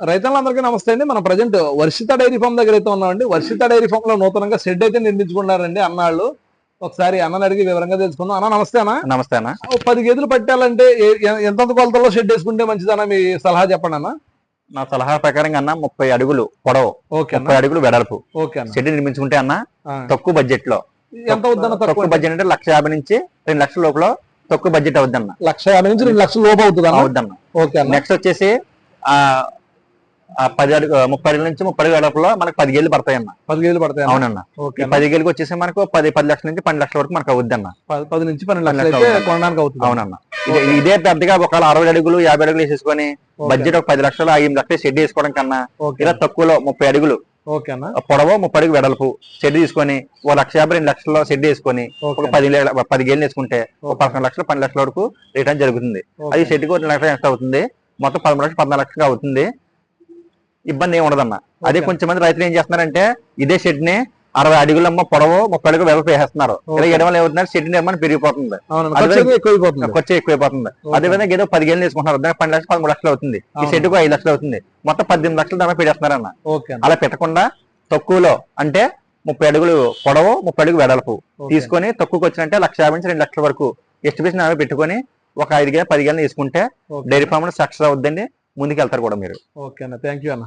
రైతులందరికీ నమస్తే అండి. మన ప్రజెంట్ వర్షిత డైరీ ఫామ్ దగ్గర అయితే ఉన్నామండి. వర్షిత డైరీ ఫామ్ లో నూతనంగా షెడ్ అయితే నిర్మించుకున్నారండి అన్నాళ్ళు. ఒకసారి అన్నని అడిగి వివరంగా తెలుసుకుందాం. అన్న నమస్తే అన్న. నమస్తే అన్న. 10 గేదెలు పట్టాలంటే ఎంత కొలతలో షెడ్ వేసుకుంటే మంచిదన్న, మీ సలహా చెప్పండి అన్న. నా సలహా ప్రకారం అన్న 30 అడుగులు పొడవు, 30 అడుగులు వెడల్పు షెడ్ నిర్మించుకుంటే అన్న తక్కువ బడ్జెట్ లో. ఎంత అవుద్దన్న? తక్కువ బడ్జెట్ అంటే 1,50,000 నుంచి 2 లక్షల లోపల తక్కువ బడ్జెట్ అవుద్దన్న. 1,50,000 నుంచి 2 లక్షల లోపు అవుద్దన్న. నెక్స్ట్ వచ్చేసి 30 అడుగుల నుంచి 30 అడుగుల వెడల్పులో మనకు 10 గేదెలు పడతాయి అన్న. 10 గేదెలు పడతాయి. అవునన్న. 10 గేదెలకు వచ్చేసి మనకు 10 లక్షల నుంచి 12 లక్షల వరకు మనకు అవుద్ది అన్న. 10 నుంచి 12 లక్షలు కొనడానికి అవుతుంది. అవునన్న. ఇదే పెద్దగా ఒకవేళ 60 అడుగులు 50 అడుగులు వేసేసుకొని బడ్జెట్ ఒక 10 లక్షలు 5 లక్షలు షెడ్ వేసుకోవడం కన్నా ఇలా తక్కువలో 30 అడుగులు పొడవు 30 అడుగు వెడల్పు షెడ్ తీసుకొని 1,50,000 2 లక్షల్లో షెడ్ వేసుకొని ఒక 10 గేలు వేసుకుంటే ఒక 11 లక్షలు 12 లక్షల వరకు రిటర్న్ జరుగుతుంది. అది షెడ్కి 2 లక్షలు ఎంత అవుతుంది, మొత్తం 13 లక్షలు 14 లక్షలు అవుతుంది. ఇబ్బంది ఏమి ఉండదన్న. అదే కొంచెం మంది రైతులు ఏం చేస్తున్నారంటే ఇదే షెడ్ ని 60 అడుగులమ్మ పొడవు 30 అడుగులు వెడల్పు వేసేస్తున్నారు. ఇలా వేయడం వల్ల ఏమవుతుంది, షెడ్ నిర్మాణం పెరిగిపోతుంది, ఖర్చు ఎక్కువైపోతుంది. అదేవిధంగా ఏదో 10 గేలు తీసుకుంటున్నారు, దానికి 12 లక్షలు 13 లక్షలు అవుతుంది. ఈ షెడ్కు 5 లక్షలు అవుతుంది, మొత్తం 18 లక్షలు దాకా పెట్టేస్తున్నారన్న. అలా పెట్టకుండా తక్కువలో అంటే 30 అడుగులు పొడవు 30 అడుగు వెడల్పు తీసుకొని తక్కువకి వచ్చినంటే 1,50,000 నుంచి 2 లక్షల వరకు ఎస్టిమేషన్ పెట్టుకొని ఒక 5 గేలు 10 గేలు తీసుకుంటే డైరీ ఫామ్ సక్సెస్ అవుద్దండి. ముందుకు వెళ్తారు కూడా మీరు. ఓకే అన్న, థ్యాంక్ యూ అన్న.